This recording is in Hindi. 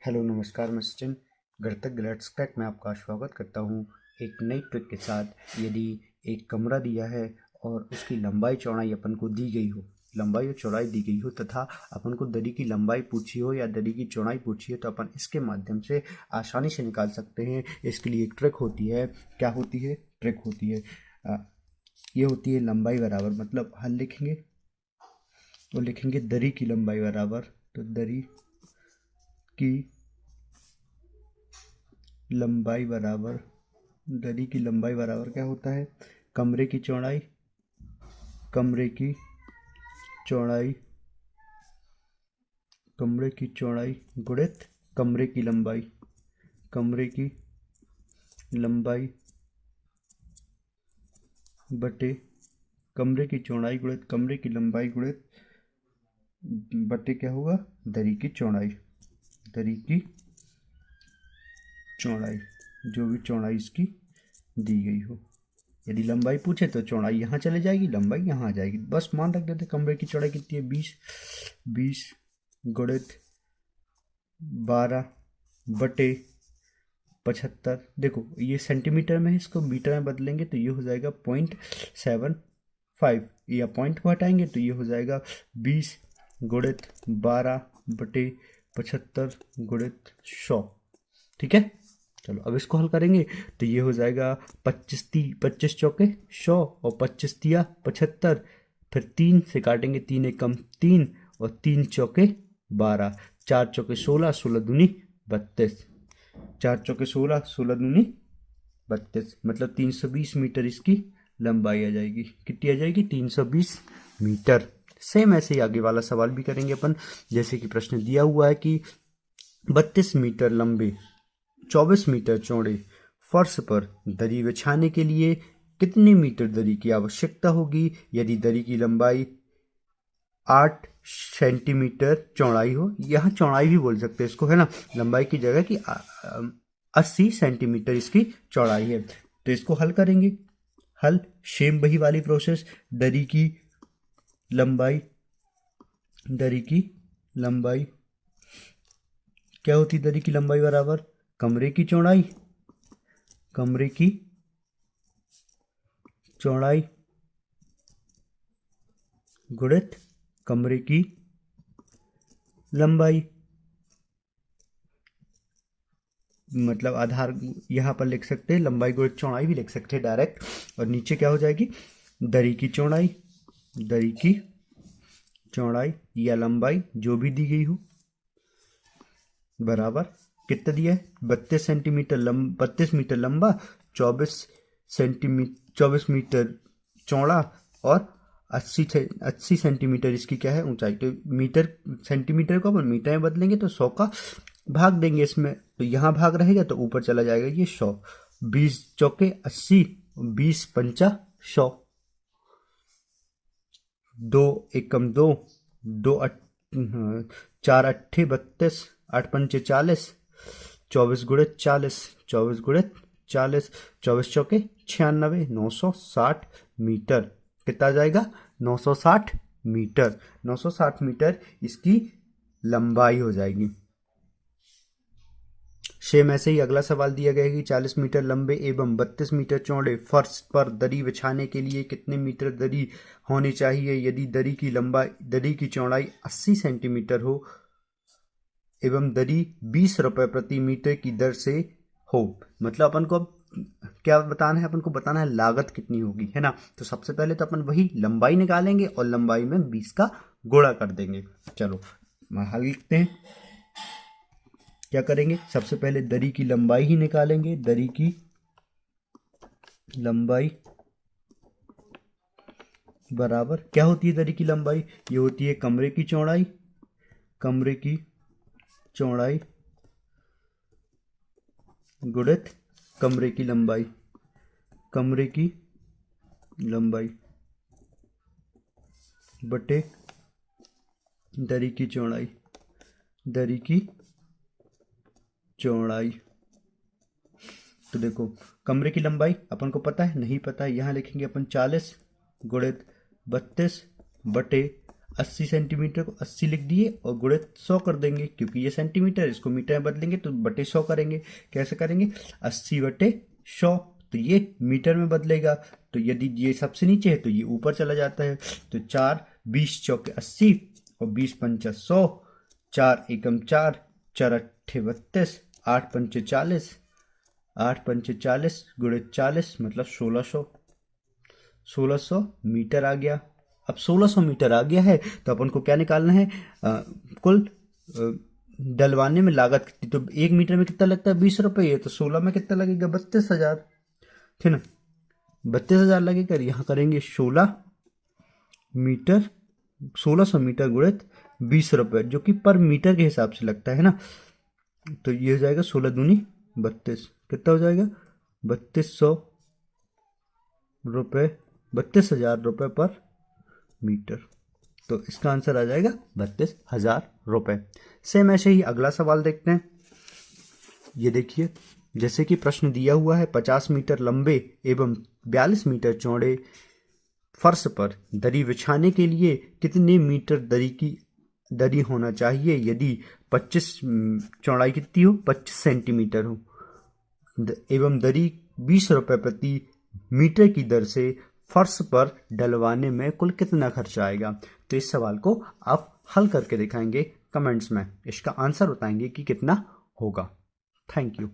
हेलो नमस्कार, मैं सचिन गणितज्ञ ग्लैड्स टेक में आपका स्वागत करता हूँ एक नई ट्रिक के साथ। यदि एक कमरा दिया है और उसकी लंबाई चौड़ाई अपन को दी गई हो, लंबाई और चौड़ाई दी गई हो तथा अपन को दरी की लंबाई पूछी हो या दरी की चौड़ाई पूछी हो, तो अपन इसके माध्यम से आसानी से निकाल सकते हैं। इसके लिए एक ट्रिक होती है। क्या होती है? ट्रिक होती है ये होती है लंबाई बराबर, मतलब हल लिखेंगे तो लिखेंगे दरी की लंबाई बराबर, तो दरी की लंबाई बराबर, दरी की लंबाई बराबर क्या होता है? कमरे की चौड़ाई, कमरे की चौड़ाई, कमरे की चौड़ाई गुणित कमरे की लंबाई, कमरे की लंबाई बटे कमरे की चौड़ाई गुणित कमरे की लंबाई गुणित बटे क्या होगा? दरी की चौड़ाई, दरी की चौड़ाई, जो भी चौड़ाई इसकी दी गई हो। यदि लंबाई पूछे तो चौड़ाई यहाँ चले जाएगी, लंबाई यहाँ आ जाएगी। बस मान रख देते कमरे की चौड़ाई कितनी है? 20 गुणित 12 बटे 75। देखो ये सेंटीमीटर में है, इसको मीटर में बदलेंगे तो ये हो जाएगा 0.75, या पॉइंट को हटाएंगे तो ये हो जाएगा 20 गुणित 12 बटे 75 गुणित 100। ठीक है, चलो अब इसको हल करेंगे तो ये हो जाएगा 25 चौके 100 और 25 तिया 75। फिर 3 से काटेंगे, 3 एकम 3 और 3 चौके 12, 4 चौके 16, 16 दूनी 32, 4 चौके 16, 16 दूनी 32, मतलब 320 मीटर इसकी लंबाई आ जाएगी। कितनी आ जाएगी? 320 मीटर। सेम ऐसे ही आगे वाला सवाल भी करेंगे अपन। जैसे कि प्रश्न दिया हुआ है कि 32 मीटर लंबे 24 मीटर चौड़े फर्श पर दरी बिछाने के लिए कितने मीटर दरी की आवश्यकता होगी यदि दरी की लंबाई 8 सेंटीमीटर चौड़ाई हो। यहाँ चौड़ाई भी बोल सकते हैं इसको, है ना, लंबाई की जगह की 80 सेंटीमीटर इसकी चौड़ाई है। तो इसको हल करेंगे। हल सेम वही वाली प्रोसेस, दरी की लंबाई, दरी की लंबाई क्या होती? दरी की लंबाई बराबर कमरे की चौड़ाई, कमरे की चौड़ाई गुणित कमरे की लंबाई। मतलब आधार यहाँ पर लिख सकते हैं, लंबाई गुणित चौड़ाई भी लिख सकते हैं डायरेक्ट। और नीचे क्या हो जाएगी? दरी की चौड़ाई, दरी की चौड़ाई या लंबाई जो भी दी गई हो बराबर कितना दिया है? 32 मीटर लंबा, 24 मीटर चौड़ा और 80 सेंटीमीटर इसकी क्या है? ऊंचाई। तो मीटर सेंटीमीटर को अपन मीटर में बदलेंगे तो 100 का भाग देंगे इसमें, तो यहाँ भाग रहेगा तो ऊपर चला जाएगा ये 100। 20 चौके 80, 20 पंचा 100, 2 एकम 2, 2 4 अट्ठे 32, 8 पंचे 40, 24 गुणित 40, 24 गुणित 40, 24 चौके 96, 960 मीटर। कितना आ जाएगा? 960 मीटर। 960 मीटर इसकी लंबाई हो जाएगी। सेम ऐसे ही अगला सवाल दिया गया है कि 40 मीटर लंबे एवं 32 मीटर चौड़े फर्श पर दरी बिछाने के लिए कितने मीटर दरी होनी चाहिए यदि दरी की चौड़ाई 80 सेंटीमीटर हो एवं दरी 20 रुपए प्रति मीटर की दर से हो। मतलब अपन को अब क्या बताना है? अपन को बताना है लागत कितनी होगी, है ना। तो सबसे पहले तो अपन वही लंबाई निकालेंगे और लंबाई में 20 का गुणा कर देंगे। चलो हल लिखते हैं। क्या करेंगे? सबसे पहले दरी की लंबाई ही निकालेंगे। दरी की लंबाई बराबर क्या होती है? दरी की लंबाई ये होती है कमरे की चौड़ाई, कमरे की चौड़ाई गुणित कमरे की लंबाई, कमरे की लंबाई बटे दरी की चौड़ाई, दरी की चौड़ाई। तो देखो कमरे की लंबाई अपन को पता है, नहीं पता है, यहाँ लिखेंगे अपन 40 गुणित 32 बटे 80 सेंटीमीटर को 80 लिख दिए और गुणित 100 कर देंगे, क्योंकि ये सेंटीमीटर, इसको मीटर में बदलेंगे तो बटे 100 करेंगे। कैसे करेंगे? 80 बटे 100, तो ये मीटर में बदलेगा। तो यदि ये सबसे नीचे है तो ये ऊपर चला जाता है। तो 4 20 चौके 80 और 20 पंचा 100, 4 एकम 4, 4 अट्ठे 32, 8 पंचे 40, 8 पंचे 40 गुणित 40 मतलब 1600 मीटर आ गया। अब 1600 मीटर आ गया है तो अपन को क्या निकालना है? कुल डलवाने में लागत कितनी, तो 1 मीटर में कितना लगता है? 20 रुपये। ये तो 16 में कितना लगेगा? 32,000, ठीक ना? 32,000 लगेगा। यहाँ करेंगे 16 मीटर, 1600 मीटर गुणित 20 रुपये, जो कि पर मीटर के हिसाब से लगता है ना। तो ये हो जाएगा 16 दूनी 32, कितना हो जाएगा? 3200 रुपये, 32,000 रुपये पर मीटर। तो इसका आंसर आ जाएगा 32,000 रुपये। सेम ऐसे ही अगला सवाल देखते हैं। ये देखिए, जैसे कि प्रश्न दिया हुआ है, 50 मीटर लंबे एवं 42 मीटर चौड़े फर्श पर दरी बिछाने के लिए कितने मीटर दरी होना चाहिए यदि 25 चौड़ाई कितनी हो? 25 सेंटीमीटर हो, एवं दरी 20 रुपये प्रति मीटर की दर से फर्श पर डलवाने में कुल कितना खर्च आएगा? तो इस सवाल को आप हल करके दिखाएंगे कमेंट्स में, इसका आंसर बताएंगे कि कितना होगा। Thank you.